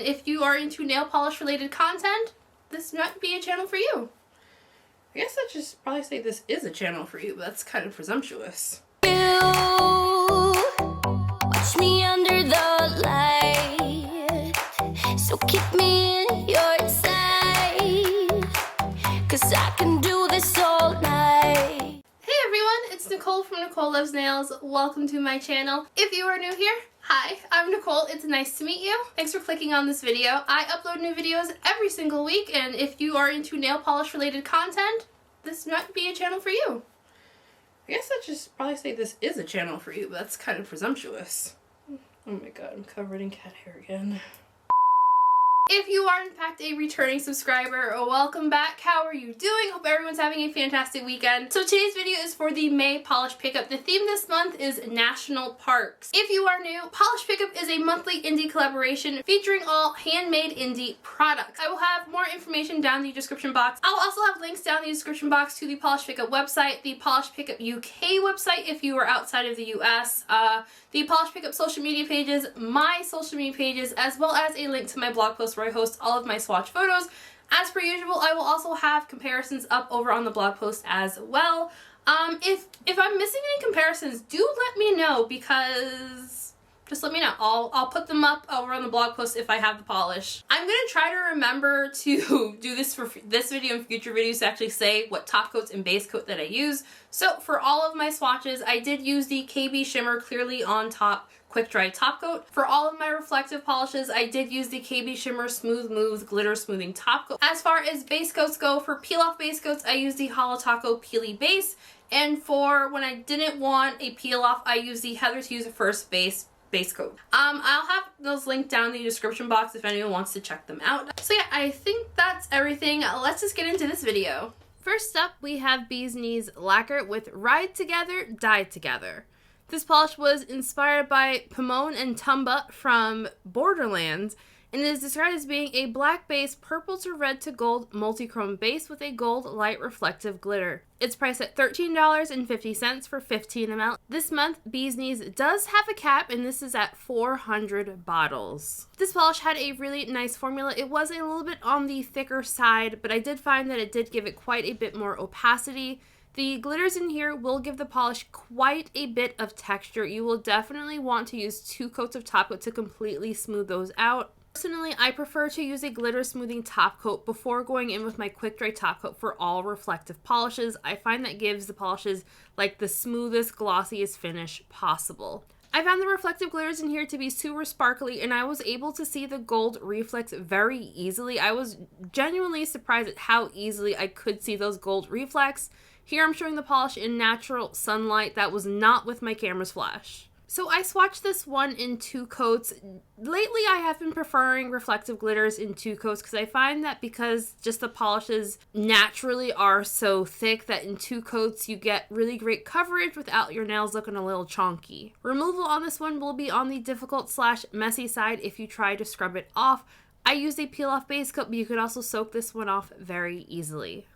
If you are into nail polish related content, this might be a channel for you. I guess I should probably say this is a channel for you, but that's kind of presumptuous. You watch me under the light, so keep me in your sight, 'cause I can do this all night. Hey everyone, it's Nicole from Nicole Loves Nails. Welcome to my channel. If you are new here, hi, I'm Nicole. It's nice to meet you. Thanks for clicking on this video. I upload new videos every single week, and if you are into nail polish related content, this might be a channel for you. I guess I should probably say this is a channel for you, but that's kind of presumptuous. Oh my god, I'm covered in cat hair again. If you are in fact a returning subscriber, welcome back. How are you doing? Hope everyone's having a fantastic weekend. So today's video is for the May Polish Pickup. The theme this month is National Parks. If you are new, Polish Pickup is a monthly indie collaboration featuring all handmade indie products. I will have more information down in the description box. I will also have links down in the description box to the Polish Pickup website, the Polish Pickup UK website if you are outside of the US, the Polish Pickup social media pages, my social media pages, as well as a link to my blog post where I host all of my swatch photos. As per usual, I will also have comparisons up over on the blog post as well. If I'm missing any comparisons, do let me know, because just let me know. I'll put them up over on the blog post if I have the polish. I'm gonna try to remember to do this for this video and future videos to actually say what top coats and base coat that I use. So for all of my swatches, I did use the KBShimmer Clearly On Top Quick Dry Top Coat. For all of my reflective polishes, I did use the KBShimmer Smooth Move Glitter Smoothing Top Coat. As far as base coats go, for peel-off base coats, I used the Holo Taco Peely Base. And for when I didn't want a peel-off, I used the Heather Hues First Base coat. I'll have those linked down in the description box if anyone wants to check them out. So yeah, I think that's everything. Let's just get into this video. First up, we have Bee's Knees Lacquer with Ride Together, Die Together. This polish was inspired by Pomone and Tumba from Borderlands and is described as being a black base, purple to red to gold multi-chrome base with a gold light reflective glitter. It's priced at $13.50 for 15 ml. This month, Bee's Knees does have a cap, and this is at 400 bottles. This polish had a really nice formula. It was a little bit on the thicker side, but I did find that it did give it quite a bit more opacity. The glitters in here will give the polish quite a bit of texture. You will definitely want to use 2 coats of top coat to completely smooth those out. Personally, I prefer to use a glitter smoothing top coat before going in with my quick dry top coat for all reflective polishes. I find that gives the polishes like the smoothest, glossiest finish possible. I found the reflective glitters in here to be super sparkly, and I was able to see the gold reflex very easily. I was genuinely surprised at how easily I could see those gold reflex. Here I'm showing the polish in natural sunlight. That was not with my camera's flash. So I swatched this one in 2 coats. Lately I have been preferring reflective glitters in 2 coats because I find that because just the polishes naturally are so thick that in 2 coats you get really great coverage without your nails looking a little chonky. Removal on this one will be on the difficult / messy side if you try to scrub it off. I used a peel off base coat, but you could also soak this one off very easily.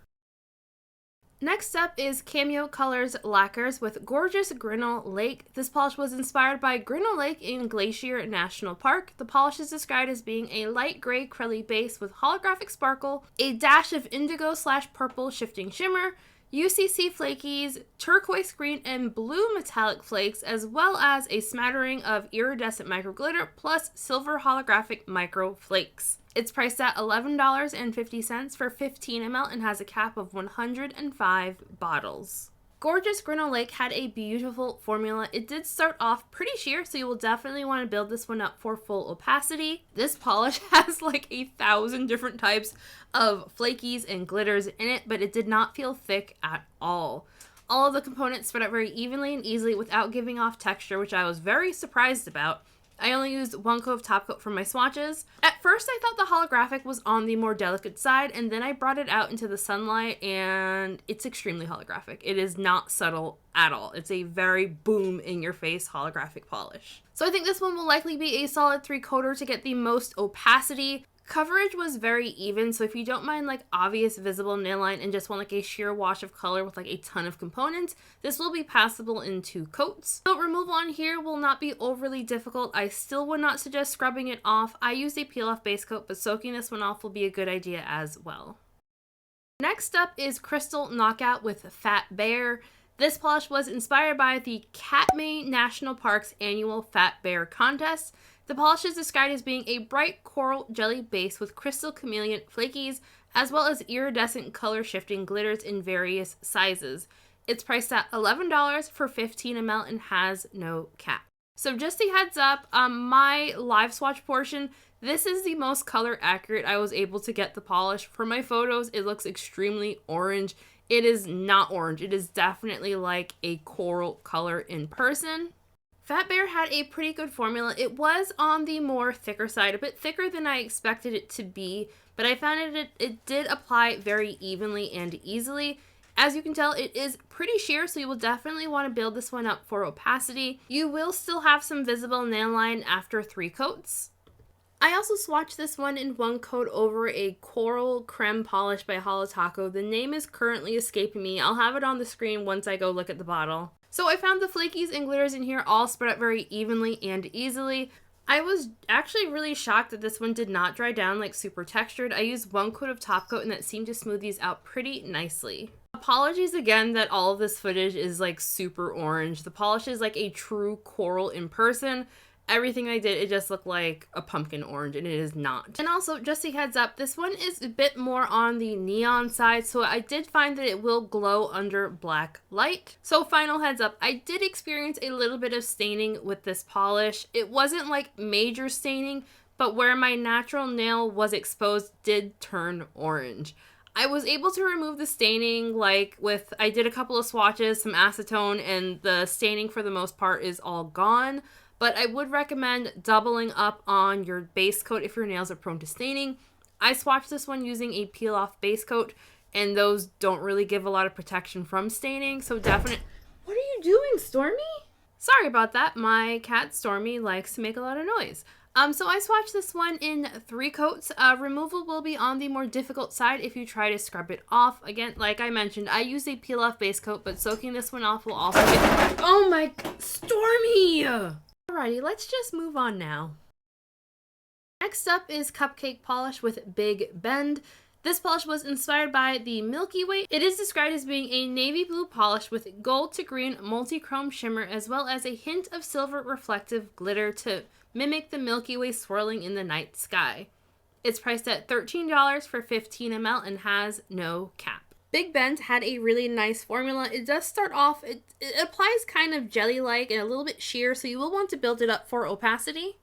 Next up is Cameo Colors Lacquers with Gorgeous Grinnell Lake. This polish was inspired by Grinnell Lake in Glacier National Park. The polish is described as being a light gray crelly base with holographic sparkle, a dash of indigo / purple shifting shimmer, UCC flakies, turquoise green and blue metallic flakes, as well as a smattering of iridescent micro glitter plus silver holographic micro flakes. It's priced at $11.50 for 15 ml and has a cap of 105 bottles. Gorgeous Grinnell Lake had a beautiful formula. It did start off pretty sheer, so you will definitely want to build this one up for full opacity. This polish has like 1,000 different types of flakies and glitters in it, but it did not feel thick at all. All of the components spread out very evenly and easily without giving off texture, which I was very surprised about. I only used 1 coat of top coat for my swatches. At first I thought the holographic was on the more delicate side, and then I brought it out into the sunlight and it's extremely holographic. It is not subtle at all. It's a very boom in your face holographic polish. So I think this one will likely be a solid 3-coater to get the most opacity. Coverage was very even, so if you don't mind like obvious visible nail line and just want like a sheer wash of color with like a ton of components, this will be passable in 2 coats. So removal on here will not be overly difficult. I still would not suggest scrubbing it off. I used a peel off base coat, but soaking this one off will be a good idea as well. Next up is Crystal Knockout with Fat Bear. This polish was inspired by the Cameo National Parks annual Fat Bear contest. The polish is described as being a bright coral jelly base with crystal chameleon flakies, as well as iridescent color shifting glitters in various sizes. It's priced at $11 for 15 ml and has no cap. So just a heads up, my live swatch portion, this is the most color accurate I was able to get the polish. For my photos, it looks extremely orange. It is not orange. It is definitely like a coral color in person. Fat Bear had a pretty good formula. It was on the more thicker side, a bit thicker than I expected it to be, but I found it did apply very evenly and easily. As you can tell, it is pretty sheer, so you will definitely want to build this one up for opacity. You will still have some visible nail line after 3 coats. I also swatched this one in 1 coat over a Coral Creme polish by Holo Taco. The name is currently escaping me. I'll have it on the screen once I go look at the bottle. So I found the flakies and glitters in here all spread out very evenly and easily. I was actually really shocked that this one did not dry down like super textured. I used 1 coat of top coat and that seemed to smooth these out pretty nicely. Apologies again that all of this footage is like super orange. The polish is like a true coral in person. Everything I did, it just looked like a pumpkin orange, and it is not. And also, just a heads up, this one is a bit more on the neon side, so I did find that it will glow under black light. So final heads up, I did experience a little bit of staining with this polish. It wasn't like major staining, but where my natural nail was exposed did turn orange. I was able to remove the staining I did a couple of swatches, some acetone, and the staining for the most part is all gone. But I would recommend doubling up on your base coat if your nails are prone to staining. I swatched this one using a peel off base coat, and those don't really give a lot of protection from staining, so definitely... What are you doing, Stormy? Sorry about that. My cat Stormy likes to make a lot of noise. So I swatched this one in 3 coats. Removal will be on the more difficult side if you try to scrub it off. Again, like I mentioned, I used a peel off base coat, but soaking this one off will also get... Oh my... Stormy! Alrighty, let's just move on now. Next up is Cupcake Polish with Big Bend. This polish was inspired by the Milky Way. It is described as being a navy blue polish with gold to green multi-chrome shimmer, as well as a hint of silver reflective glitter to mimic the Milky Way swirling in the night sky. It's priced at $13 for 15 ml and has no cap. Big Bend had a really nice formula. It does start off, it applies kind of jelly-like and a little bit sheer, so you will want to build it up for opacity.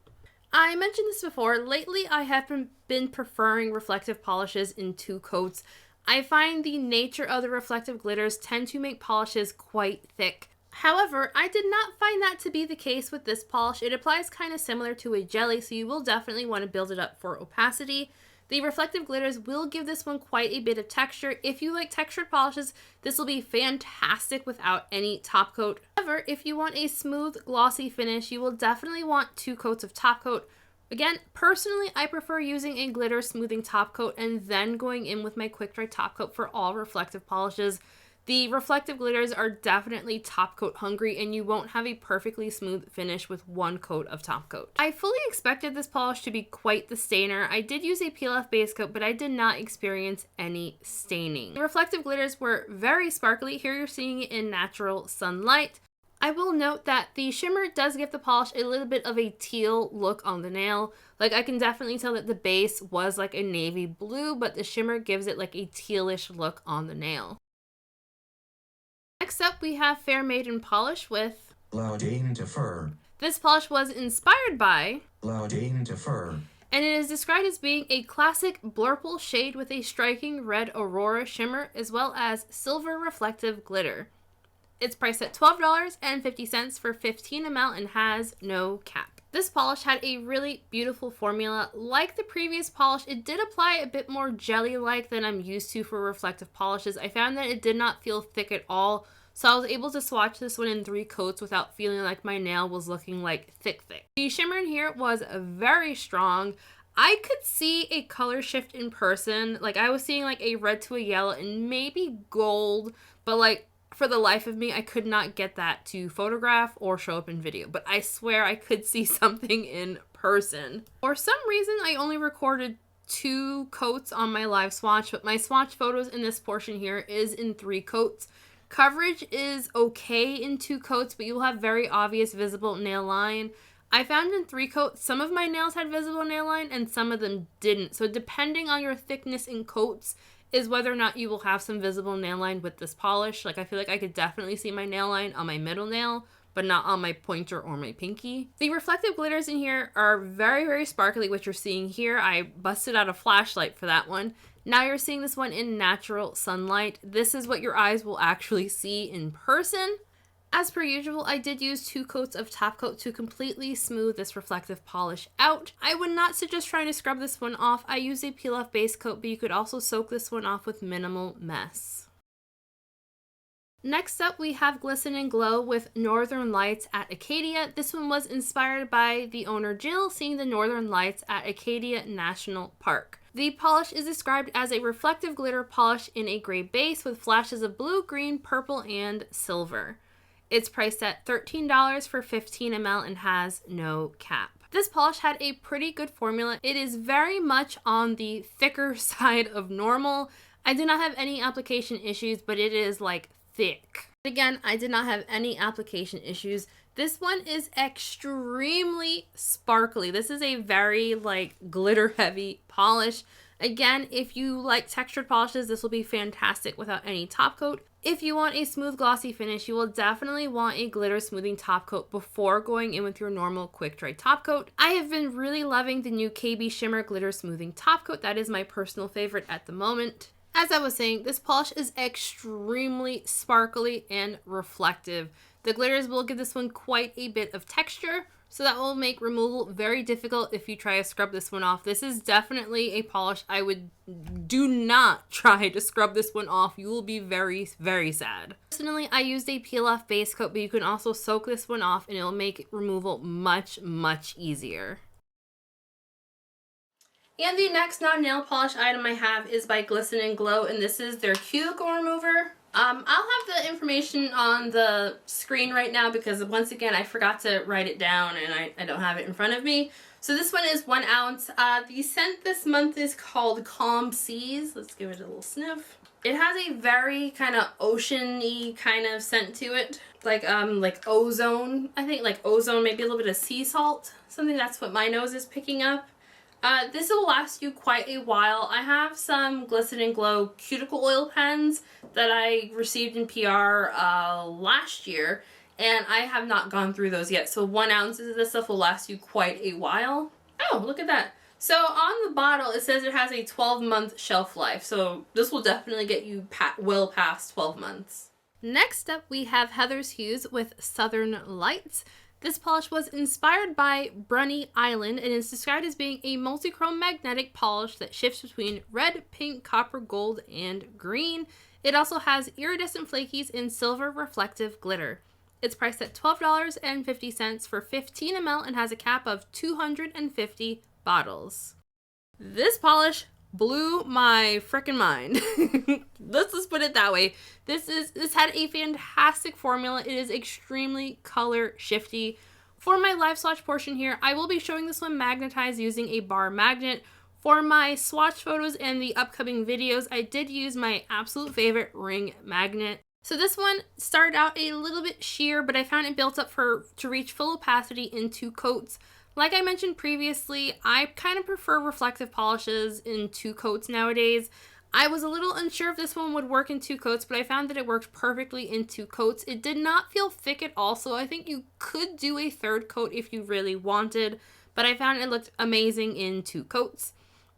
I mentioned this before, lately I have been preferring reflective polishes in 2 coats. I find the nature of the reflective glitters tend to make polishes quite thick. However, I did not find that to be the case with this polish. It applies kind of similar to a jelly, so you will definitely want to build it up for opacity. The reflective glitters will give this one quite a bit of texture. If you like textured polishes, this will be fantastic without any top coat. However, if you want a smooth, glossy finish, you will definitely want 2 coats of top coat. Again, personally, I prefer using a glitter smoothing top coat and then going in with my quick dry top coat for all reflective polishes. The reflective glitters are definitely top coat hungry, and you won't have a perfectly smooth finish with 1 coat of top coat. I fully expected this polish to be quite the stainer. I did use a peel off base coat, but I did not experience any staining. The reflective glitters were very sparkly. Here you're seeing it in natural sunlight. I will note that the shimmer does give the polish a little bit of a teal look on the nail. Like, I can definitely tell that the base was like a navy blue, but the shimmer gives it like a tealish look on the nail. Next up, we have Fair Maiden Polish with Blauwdeen de Fur. This polish was inspired by Blauwdeen de Fur. And it is described as being a classic blurple shade with a striking red aurora shimmer, as well as silver reflective glitter. It's priced at $12.50 for 15 ml and has no cap. This polish had a really beautiful formula. Like the previous polish, it did apply a bit more jelly-like than I'm used to for reflective polishes. I found that it did not feel thick at all, so I was able to swatch this one in 3 coats without feeling like my nail was looking like thick. The shimmer in here was very strong. I could see a color shift in person. Like, I was seeing like a red to a yellow and maybe gold, but like for the life of me, I could not get that to photograph or show up in video. But I swear I could see something in person. For some reason, I only recorded 2 coats on my live swatch, but my swatch photos in this portion here is in 3 coats. Coverage is okay in 2 coats, but you will have very obvious visible nail line. I found in 3 coats, some of my nails had visible nail line and some of them didn't. So depending on your thickness in coats is whether or not you will have some visible nail line with this polish. Like, I feel like I could definitely see my nail line on my middle nail, but not on my pointer or my pinky. The reflective glitters in here are very, very sparkly, which you're seeing here. I busted out a flashlight for that one. Now you're seeing this one in natural sunlight. This is what your eyes will actually see in person. As per usual, I did use 2 coats of top coat to completely smooth this reflective polish out. I would not suggest trying to scrub this one off. I used a peel off base coat, but you could also soak this one off with minimal mess. Next up, we have Glisten Glow with Northern Lights at Acadia. This one was inspired by the owner Jill seeing the Northern Lights at Acadia National Park. The polish is described as a reflective glitter polish in a gray base with flashes of blue, green, purple, and silver. It's priced at $13 for 15 ml and has no cap. This polish had a pretty good formula. It is very much on the thicker side of normal. I did not have any application issues, but it is like thick. Again, I did not have any application issues. This one is extremely sparkly. This is a very like glitter heavy polish. Again, if you like textured polishes, this will be fantastic without any top coat. If you want a smooth glossy finish, you will definitely want a glitter smoothing top coat before going in with your normal quick dry top coat. I have been really loving the new KBShimmer glitter smoothing top coat. That is my personal favorite at the moment. As I was saying, this polish is extremely sparkly and reflective. The glitters will give this one quite a bit of texture, so that will make removal very difficult if you try to scrub this one off. This is definitely a polish I would do not try to scrub this one off. You will be very, very sad. Personally, I used a peel off base coat, but you can also soak this one off and it will make removal much, much easier. And the next non-nail polish item I have is by Glisten Glow, and this is their cuticle remover. I'll have the information on the screen right now because once again I forgot to write it down and I don't have it in front of me. So this one is 1 ounce. The scent this month is called Calm Seas. Let's give it a little sniff. It has a very kind of ocean-y kind of scent to it. Like ozone. I think like ozone, maybe a little bit of sea salt. Something that's what my nose is picking up. This will last you quite a while. I have some Glisten Glow cuticle oil pens that I received in PR last year, and I have not gone through those yet. So 1 ounce of this stuff will last you quite a while. Oh, look at that. So on the bottle, it says it has a 12-month shelf life. So this will definitely get you well past 12 months. Next up, we have Heather's Hues with Southern Lights. This polish was inspired by Brunny Island and is described as being a multi-chrome magnetic polish that shifts between red, pink, copper, gold, and green. It also has iridescent flakies and silver reflective glitter. It's priced at $12.50 for 15 ml and has a cap of 250 bottles. This polish blew my frickin' mind. Let's just put it that way. This had a fantastic formula. It is extremely color shifty. For my live swatch portion here, I will be showing this one magnetized using a bar magnet. For my swatch photos and the upcoming videos, I did use my absolute favorite ring magnet. So this one started out a little bit sheer, but I found it built up to reach full opacity in 2 coats. Like I mentioned previously, I kind of prefer reflective polishes in 2 coats nowadays. I was a little unsure if this one would work in 2 coats, but I found that it worked perfectly in 2 coats. It did not feel thick at all, so I think you could do a 3rd coat if you really wanted, but I found it looked amazing in 2 coats.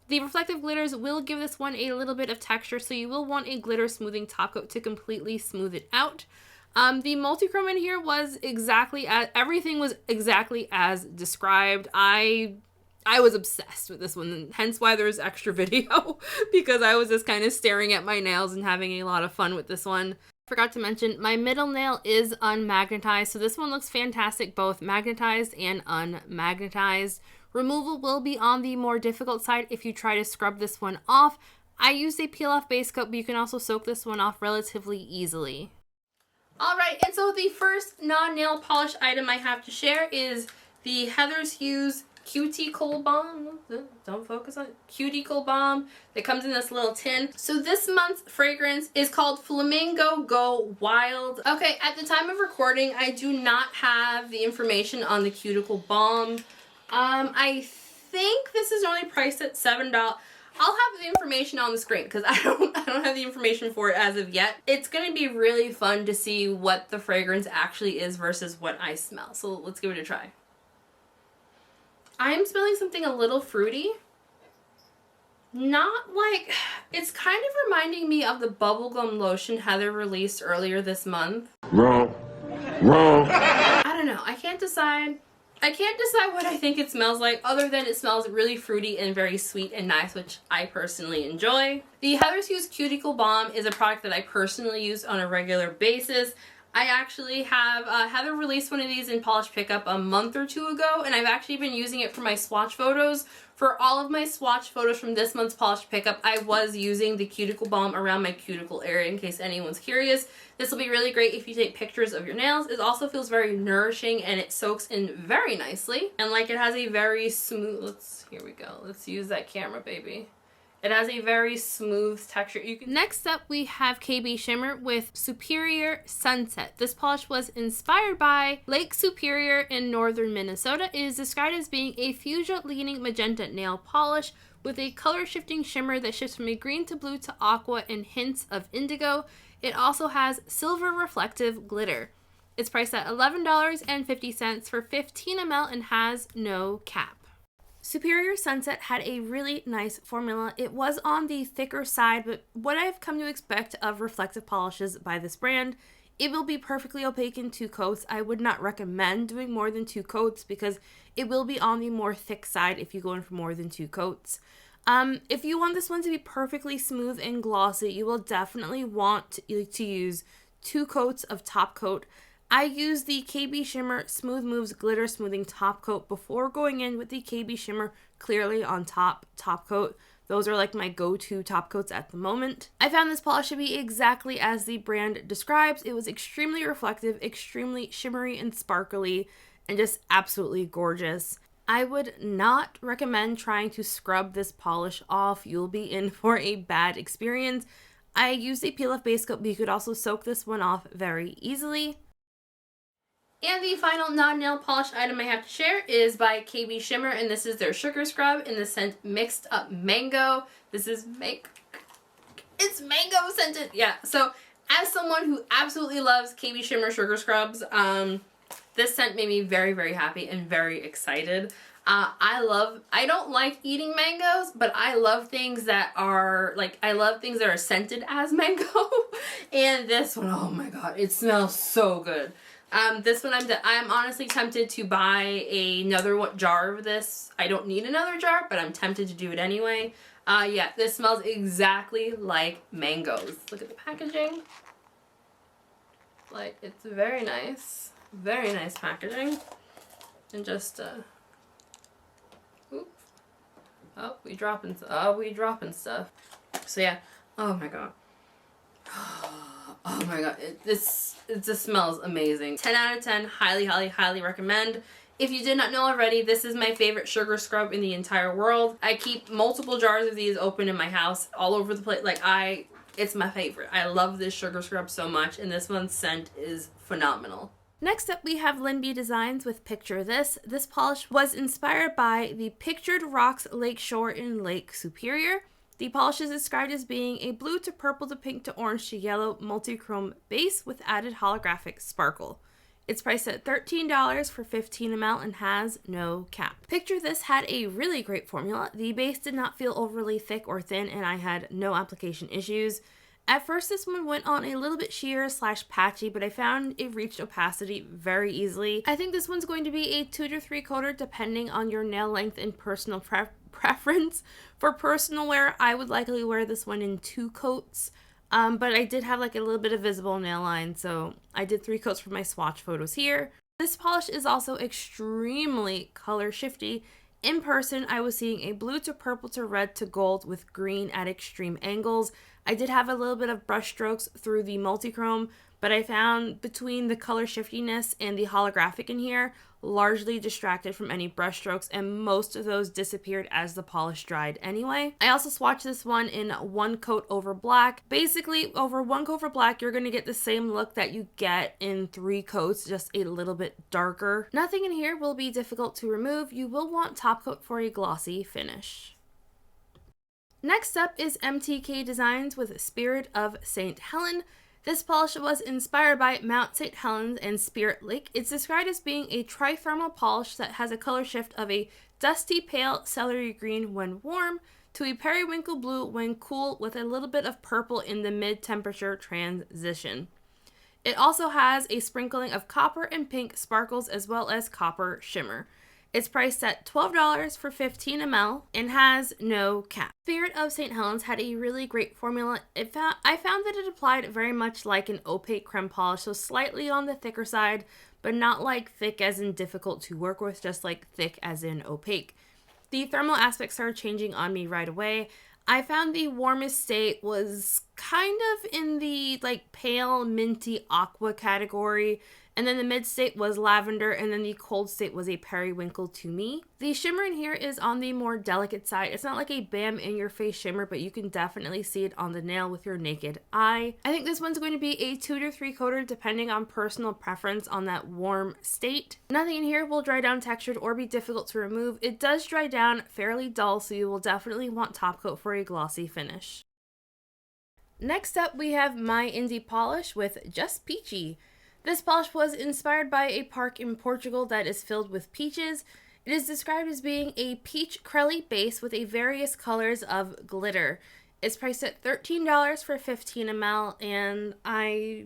The reflective glitters will give this one a little bit of texture, so you will want a glitter smoothing top coat to completely smooth it out. The multi-chrome in here was everything was exactly as described. I was obsessed with this one, hence why there's extra video, because I was just kind of staring at my nails and having a lot of fun with this one. I forgot to mention, my middle nail is unmagnetized, so this one looks fantastic, both magnetized and unmagnetized. Removal will be on the more difficult side if you try to scrub this one off. I used a peel off base coat, but you can also soak this one off relatively easily. Alright, and so the first non-nail polish item I have to share is the Heather's Hues Cuticle Balm. Don't focus on it. Cuticle Balm. It comes in this little tin. So this month's fragrance is called Flamingo Go Wild. Okay, at the time of recording, I do not have the information on the Cuticle Balm. I think this is only priced at $7. I'll have the information on the screen because I don't have the information for it as of yet. It's going to be really fun to see what the fragrance actually is versus what I smell. So let's give it a try. I'm smelling something a little fruity. Not like, it's kind of reminding me of the bubblegum lotion Heather released earlier this month. Wrong. I don't know. I can't decide what I think it smells like, other than it smells really fruity and very sweet and nice, which I personally enjoy. The Heather's Hues Cuticle Balm is a product that I personally use on a regular basis. I actually have, Heather released one of these in Polish Pickup a month or two ago, and I've actually been using it for my swatch photos. For all of my swatch photos from this month's Polish Pickup, I was using the Cuticle Balm around my cuticle area in case anyone's curious. This will be really great if you take pictures of your nails. It also feels very nourishing and it soaks in very nicely. And like it has a very smooth, here we go. Let's use that camera, baby. It has a very smooth texture. Next up, we have KBShimmer with Superior Sunset. This polish was inspired by Lake Superior in northern Minnesota. It is described as being a fuchsia-leaning magenta nail polish with a color-shifting shimmer that shifts from a green to blue to aqua and hints of indigo. It also has silver reflective glitter. It's priced at $11.50 for 15 ml and has no cap. Superior Sunset had a really nice formula. It was on the thicker side, but what I've come to expect of reflective polishes by this brand, it will be perfectly opaque in 2 coats. I would not recommend doing more than 2 coats because it will be on the more thick side if you go in for more than 2 coats. If you want this one to be perfectly smooth and glossy, you will definitely want to use 2 coats of top coat. I use the KBShimmer Smooth Moves Glitter Smoothing Top Coat before going in with the KBShimmer Clearly on Top coat. Those are like my go-to top coats at the moment. I found this polish to be exactly as the brand describes. It was extremely reflective, extremely shimmery and sparkly, and just absolutely gorgeous. I would not recommend trying to scrub this polish off. You'll be in for a bad experience. I used a peel-off base coat, but you could also soak this one off very easily. And the final non-nail polish item I have to share is by KBShimmer, and this is their Sugar Scrub in the scent Mixed Up Mango. This is it's mango scented. Yeah, so as someone who absolutely loves KBShimmer Sugar Scrubs, this scent made me very, very happy and very excited. I don't like eating mangoes, but I love things that are, scented as mango. And this one, oh my god, it smells so good. This one I'm honestly tempted to buy another jar of this. I don't need another jar, but I'm tempted to do it anyway. Yeah, this smells exactly like mangoes. Look at the packaging. Like, it's very nice. Very nice packaging. And just, oops. Oh, we dropping stuff. So yeah, oh my god. Oh my god, it just smells amazing. 10 out of 10, highly, highly, highly recommend. If you did not know already, this is my favorite sugar scrub in the entire world. I keep multiple jars of these open in my house all over the place. It's my favorite. I love this sugar scrub so much, and this one's scent is phenomenal. Next up, we have LynB Designs with Picture This. This polish was inspired by the Pictured Rocks Lakeshore in Lake Superior. The polish is described as being a blue to purple to pink to orange to yellow multi-chrome base with added holographic sparkle. It's priced at $13 for 15 ml and has no cap. Picture This had a really great formula. The base did not feel overly thick or thin, and I had no application issues. At first, this one went on a little bit sheer / patchy, but I found it reached opacity very easily. I think this one's going to be a 2 to 3 coater depending on your nail length and personal preference. For personal wear, I would likely wear this one in 2 coats, but I did have like a little bit of visible nail line, so I did 3 coats for my swatch photos here. This polish is also extremely color shifty. In person, I was seeing a blue to purple to red to gold with green at extreme angles. I did have a little bit of brush strokes through the multichrome, but I found between the color shiftiness and the holographic in here, largely distracted from any brush strokes, and most of those disappeared as the polish dried anyway. I also swatched this one in one coat over black. Basically, over one coat over black, you're going to get the same look that you get in 3 coats, just a little bit darker. Nothing in here will be difficult to remove. You will want top coat for a glossy finish. Next up is MTK Designs with Spirit of St. Helen. This polish was inspired by Mount St. Helens and Spirit Lake. It's described as being a trithermal polish that has a color shift of a dusty pale celery green when warm to a periwinkle blue when cool, with a little bit of purple in the mid-temperature transition. It also has a sprinkling of copper and pink sparkles as well as copper shimmer. It's priced at $12 for 15 ml and has no cap. Spirit of St. Helens had a really great formula. I found that it applied very much like an opaque creme polish, so slightly on the thicker side, but not like thick as in difficult to work with, just like thick as in opaque. The thermal aspects started changing on me right away. I found the warmest state was kind of in the like pale minty aqua category, and then the mid state was lavender, and then the cold state was a periwinkle to me. The shimmer in here is on the more delicate side. It's not like a bam in your face shimmer, but you can definitely see it on the nail with your naked eye. I think this one's going to be a 2 to 3 coater depending on personal preference on that warm state. Nothing in here will dry down textured or be difficult to remove. It does dry down fairly dull, so you will definitely want top coat for a glossy finish. Next up, we have My Indie Polish with Just Peachy. This polish was inspired by a park in Portugal that is filled with peaches. It is described as being a peach crelly base with a various colors of glitter. It's priced at $13 for 15 ml, and I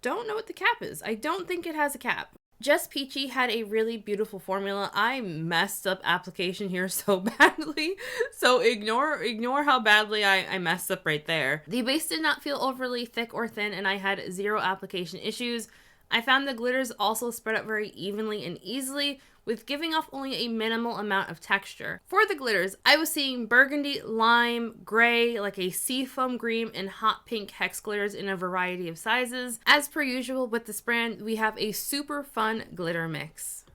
don't know what the cap is. I don't think it has a cap. Just Peachy had a really beautiful formula. I messed up application here so badly, so ignore how badly I messed up right there. The base did not feel overly thick or thin, and I had 0 application issues. I found the glitters also spread out very evenly and easily, with giving off only a minimal amount of texture. For the glitters, I was seeing burgundy, lime, gray, like a seafoam green, and hot pink hex glitters in a variety of sizes. As per usual with this brand, we have a super fun glitter mix.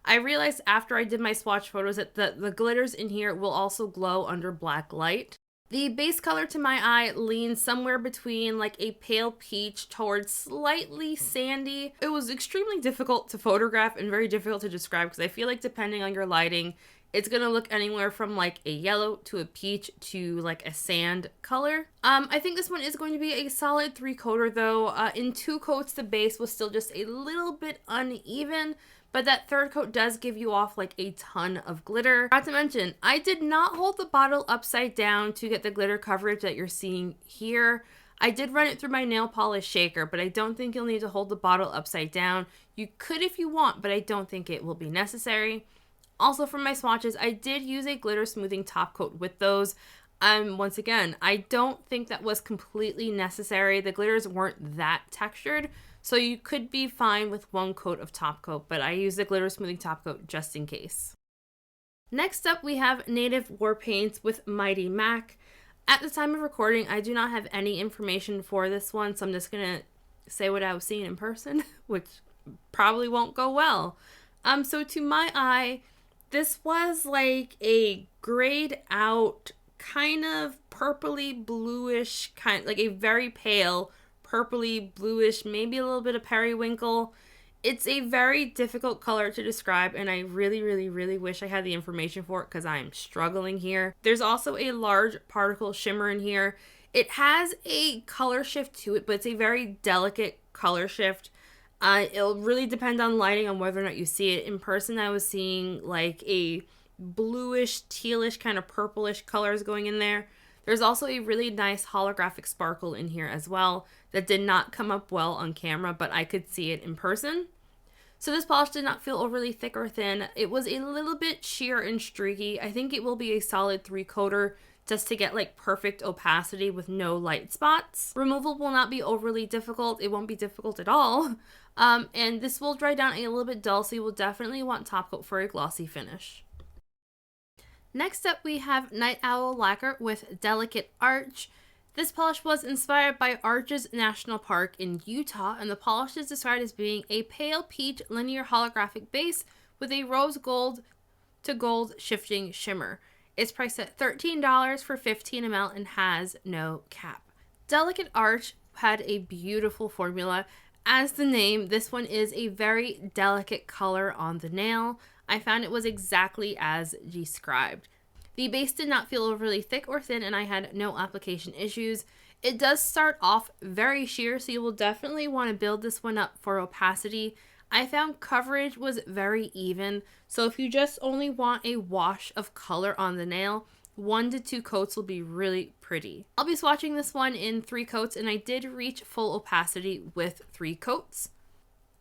I realized after I did my swatch photos that the glitters in here will also glow under black light. The base color to my eye leans somewhere between like a pale peach towards slightly sandy. It was extremely difficult to photograph and very difficult to describe because I feel like depending on your lighting, it's gonna look anywhere from like a yellow to a peach to like a sand color. I think this one is going to be a solid 3 coater though. In 2 coats, the base was still just a little bit uneven, but that 3rd coat does give you off like a ton of glitter. Not to mention, I did not hold the bottle upside down to get the glitter coverage that you're seeing here. I did run it through my nail polish shaker, but I don't think you'll need to hold the bottle upside down. You could if you want, but I don't think it will be necessary. Also, for my swatches, I did use a glitter smoothing top coat with those. Once again, I don't think that was completely necessary. The glitters weren't that textured, so you could be fine with 1 coat of top coat, but I used the glitter smoothing top coat just in case. Next up, we have Native War Paints with Mighty Mac. At the time of recording, I do not have any information for this one, so I'm just gonna say what I was seeing in person, which probably won't go well. So to my eye, this was like a grayed out, kind of purpley bluish, like a very pale purpley bluish, maybe a little bit of periwinkle. It's a very difficult color to describe, and I really wish I had the information for it because I'm struggling here. There's also a large particle shimmer in here. It has a color shift to it, but it's a very delicate color shift. It'll really depend on lighting on whether or not you see it. In person, I was seeing like a bluish, tealish, kind of purplish colors going in there. There's also a really nice holographic sparkle in here as well that did not come up well on camera, but I could see it in person. So this polish did not feel overly thick or thin. It was a little bit sheer and streaky. I think it will be a solid 3 coater just to get like perfect opacity with no light spots. Removal will not be overly difficult. It won't be difficult at all. And this will dry down a little bit dull, so you will definitely want top coat for a glossy finish. Next up we have Night Owl Lacquer with Delicate Arch. This polish was inspired by Arches National Park in Utah, and the polish is described as being a pale peach linear holographic base with a rose gold to gold shifting shimmer. It's priced at $13 for 15 ml and has no cap. Delicate Arch had a beautiful formula. As the name, this one is a very delicate color on the nail. I found it was exactly as described. The base did not feel overly thick or thin, and I had no application issues. It does start off very sheer, so you will definitely want to build this one up for opacity. I found coverage was very even, so if you just only want a wash of color on the nail, 1 to 2 coats will be really pretty. I'll be swatching this one in 3 coats, and I did reach full opacity with 3 coats.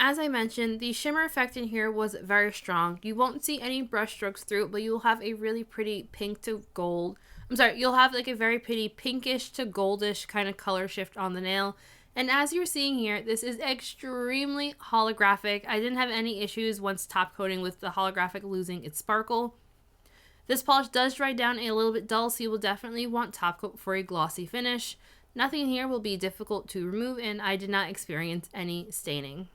As I mentioned, the shimmer effect in here was very strong. You won't see any brush strokes through it, but you'll have a really pretty pink to gold. You'll have like a very pretty pinkish to goldish kind of color shift on the nail. And as you're seeing here, this is extremely holographic. I didn't have any issues once top coating with the holographic losing its sparkle. This polish does dry down a little bit dull, so you will definitely want top coat for a glossy finish. Nothing here will be difficult to remove, and I did not experience any staining.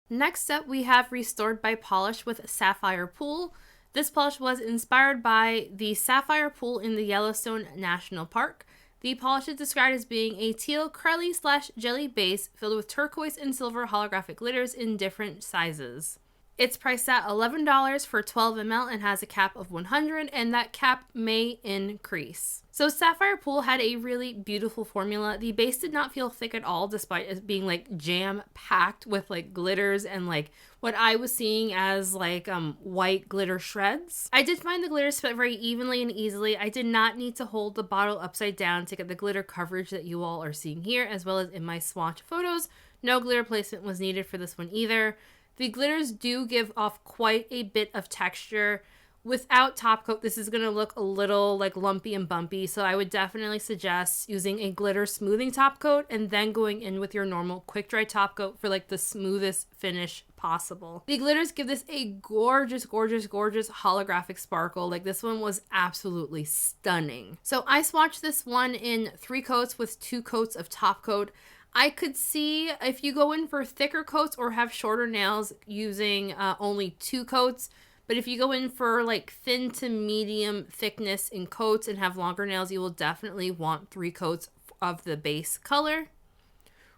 Next up, we have Restored by Polish with Sapphire Pool. This polish was inspired by the Sapphire Pool in the Yellowstone National Park. The polish is described as being a teal crelly / jelly base filled with turquoise and silver holographic glitters in different sizes. It's priced at $11 for 12 ml and has a cap of 100, and that cap may increase. So Sapphire Pool had a really beautiful formula. The base did not feel thick at all, despite it being like jam-packed with like glitters and like what I was seeing as like white glitter shreds. I did find the glitters spread very evenly and easily. I did not need to hold the bottle upside down to get the glitter coverage that you all are seeing here, as well as in my swatch photos. No glitter placement was needed for this one either. The glitters do give off quite a bit of texture. Without top coat, this is going to look a little like lumpy and bumpy, so I would definitely suggest using a glitter smoothing top coat and then going in with your normal quick dry top coat for like the smoothest finish possible. The glitters give this a gorgeous, gorgeous, gorgeous holographic sparkle. Like this one was absolutely stunning. So I swatched this one in 3 coats with 2 coats of top coat. I could see if you go in for thicker coats or have shorter nails using only 2 coats. But if you go in for like thin to medium thickness in coats and have longer nails, you will definitely want 3 coats of the base color.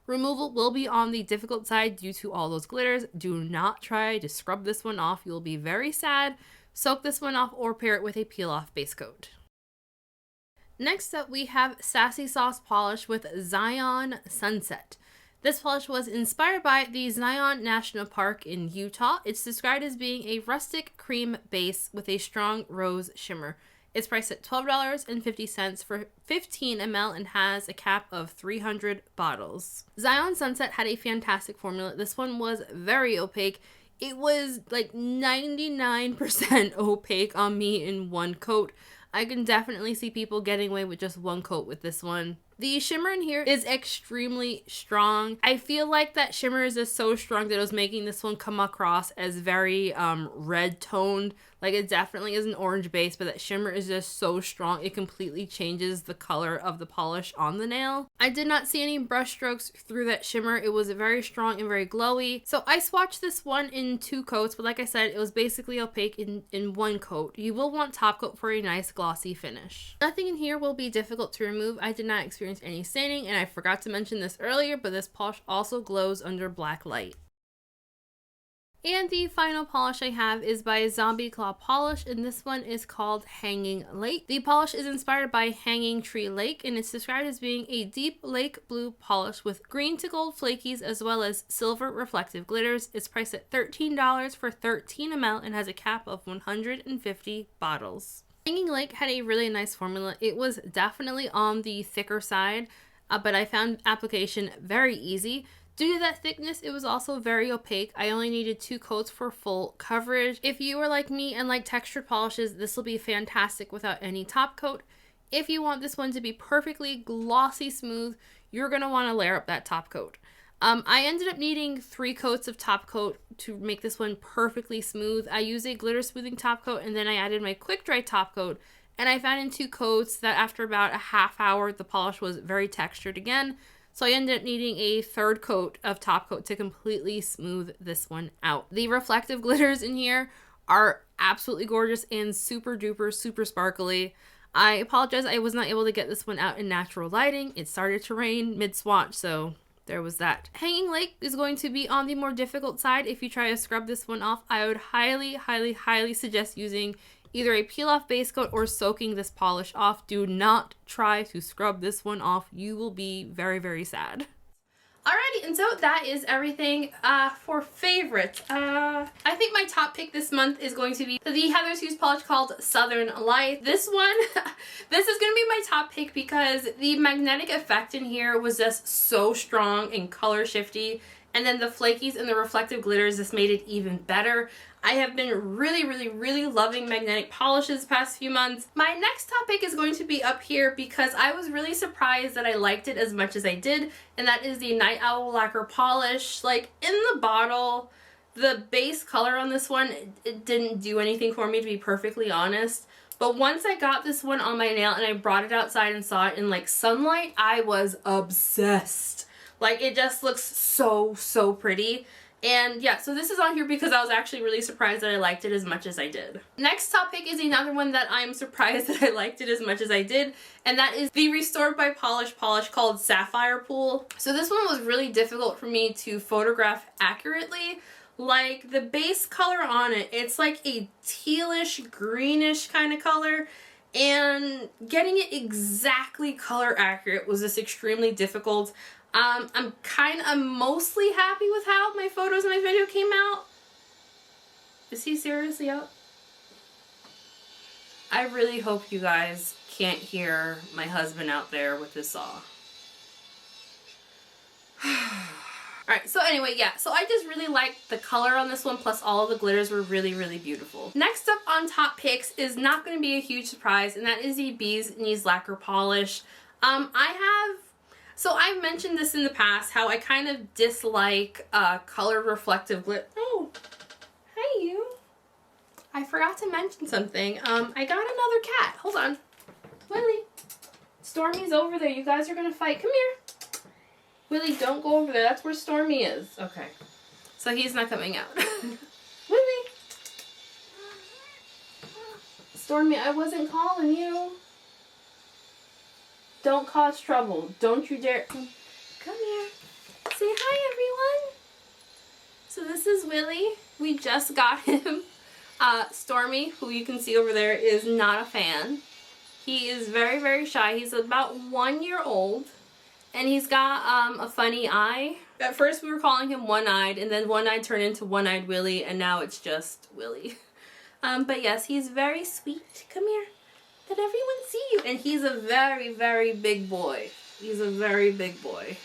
Removal will be on the difficult side due to all those glitters. Do not try to scrub this one off. You'll be very sad. Soak this one off or pair it with a peel-off base coat. Next up, we have Sassy Sauce Polish with Zion Sunset. This polish was inspired by the Zion National Park in Utah. It's described as being a rustic cream base with a strong rose shimmer. It's priced at $12.50 for 15 ml and has a cap of 300 bottles. Zion Sunset had a fantastic formula. This one was very opaque. It was like 99% opaque on me in 1 coat. I can definitely see people getting away with just 1 coat with this one. The shimmer in here is extremely strong. I feel like that shimmer is just so strong that it was making this one come across as very red toned. Like it definitely is an orange base, but that shimmer is just so strong. It completely changes the color of the polish on the nail. I did not see any brush strokes through that shimmer. It was very strong and very glowy. So I swatched this one in 2 coats, but like I said, it was basically opaque in 1 coat. You will want top coat for a nice glossy finish. Nothing in here will be difficult to remove. I did not experience any staining, and I forgot to mention this earlier, but this polish also glows under black light. And the final polish I have is by Zombie Claw Polish, and this one is called Hanging Lake. The polish is inspired by Hanging Tree Lake, and it's described as being a deep lake blue polish with green to gold flakies as well as silver reflective glitters. It's priced at $13 for 13 ml and has a cap of 150 bottles. Hanging Lake had a really nice formula. It was definitely on the thicker side, but I found application very easy. Due to that thickness, it was also very opaque. I only needed 2 coats for full coverage. If you are like me and like textured polishes, this will be fantastic without any top coat. If you want this one to be perfectly glossy smooth, you're going to want to layer up that top coat. I ended up needing 3 coats of top coat to make this one perfectly smooth. I used a glitter smoothing top coat, and then I added my quick dry top coat, and I found in 2 coats that after about a half hour the polish was very textured again, so I ended up needing a 3rd coat of top coat to completely smooth this one out. The reflective glitters in here are absolutely gorgeous and super duper super sparkly. I apologize I was not able to get this one out in natural lighting. It started to rain mid-swatch, so there was that. Hanging Lake is going to be on the more difficult side. If you try to scrub this one off, I would highly suggest using either a peel-off base coat or soaking this polish off. Do not try to scrub this one off. You will be very sad. Alrighty, and so that is everything for favorites. I think my top pick this month is going to be the Heather's Hues polish called Southern Light. This one, this is going to be my top pick because the magnetic effect in here was just so strong and color shifty. And then the flakies and the reflective glitters just made it even better. I have been really loving magnetic polishes the past few months. My next topic is going to be up here because I was really surprised that I liked it as much as I did, and that is the Night Owl Lacquer polish. Like, in the bottle, the base color on this one, it didn't do anything for me, to be perfectly honest. But once I got this one on my nail and I brought it outside and saw it in like sunlight, I was obsessed. Like, it just looks so pretty. And yeah, so this is on here because I was actually really surprised that I liked it as much as I did. Next topic is another one that I'm surprised that I liked it as much as I did, and that is the Restored by Polish polish called Sapphire Pool. So this one was really difficult for me to photograph accurately. Like, the base color on it, it's like a tealish, greenish kind of color, and getting it exactly color accurate was just extremely difficult. I'm mostly happy with how my photos in my video came out. Is he seriously out? I really hope you guys can't hear my husband out there with his saw. Alright, so anyway, yeah, so I just really liked the color on this one, plus all of the glitters were really beautiful. Next up on top picks is not going to be a huge surprise, and that is the Bee's Knees Lacquer polish. So I've mentioned this in the past, how I kind of dislike colored reflective glitter. Oh, hi you. I forgot to mention something. I got another cat. Hold on. Willie. Stormy's over there. You guys are going to fight. Come here. Willie, don't go over there. That's where Stormy is. Okay. So he's not coming out. Willie. Stormy, I wasn't calling you. Don't cause trouble. Don't you dare. Come here. Say hi, everyone. So this is Willie. We just got him. Stormy, who you can see over there, is not a fan. He is very shy. He's about 1 year old. And he's got a funny eye. At first we were calling him One-Eyed, and then One-Eyed turned into One-Eyed Willie, and now it's just Willie. But yes, he's very sweet. Come here. Let everyone see you. And he's a very big boy. He's a very big boy.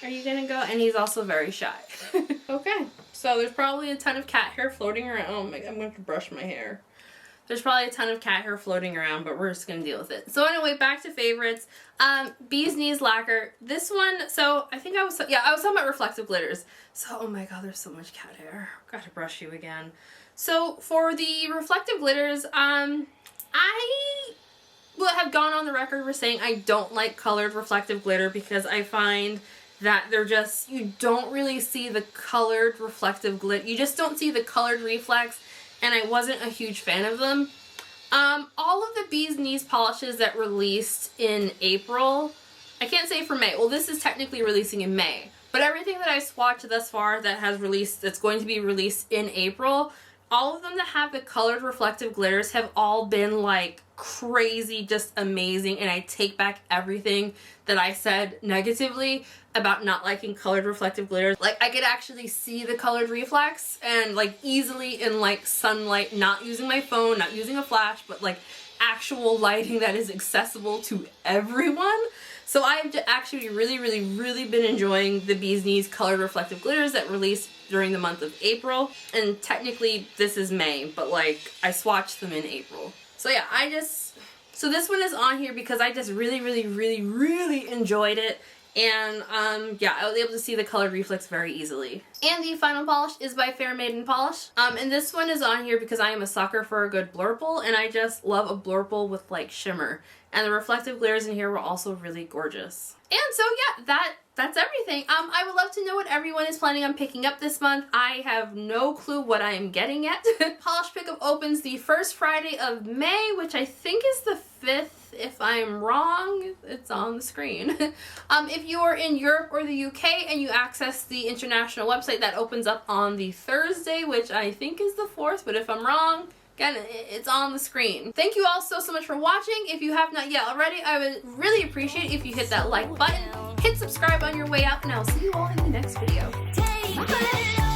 Are you gonna go? And he's also very shy. Okay. So there's probably a ton of cat hair floating around. Oh my God, I'm gonna have to brush my hair. There's probably a ton of cat hair floating around, but we're just gonna deal with it. So anyway, back to favorites. Bee's Knees Lacquer. This one, so I think I was talking about reflective glitters. So, oh my God, there's so much cat hair. Gotta brush you again. So for the reflective glitters, I have gone on the record for saying I don't like colored reflective glitter because I find that they're just, you don't really see the colored reflective glitter. You just don't see the colored reflex, and I wasn't a huge fan of them. All of the Bee's Knees polishes that released in April, I can't say for May. Well, this is technically releasing in May, but everything that I swatched thus far that has released, that's going to be released in April, all of them that have the colored reflective glitters have all been like crazy, just amazing, and I take back everything that I said negatively about not liking colored reflective glitters. Like, I could actually see the colored reflex, and like easily in like sunlight, not using my phone, not using a flash, but like actual lighting that is accessible to everyone. So I've actually really been enjoying the Bee's Knees colored reflective glitters that released during the month of April. And technically this is May, but like I swatched them in April. So yeah, so this one is on here because I just really enjoyed it. And yeah, I was able to see the color reflex very easily. And the final polish is by Maiden Polish. And this one is on here because I am a sucker for a good blurple, and I just love a blurple with like shimmer. And the reflective glares in here were also really gorgeous. And so yeah, that's everything. I would love to know what everyone is planning on picking up this month. I have no clue what I am getting yet. Polish pickup opens the first Friday of May, which I think is the 5th. If I'm wrong, it's on the screen. If you are in Europe or the UK and you access the international website, that opens up on the Thursday, which I think is the 4th, but if I'm wrong, again, it's on the screen. Thank you all so much for watching. If you have not yet already, I would really appreciate it if you hit that like button, hit subscribe on your way out, and I'll see you all in the next video. Take it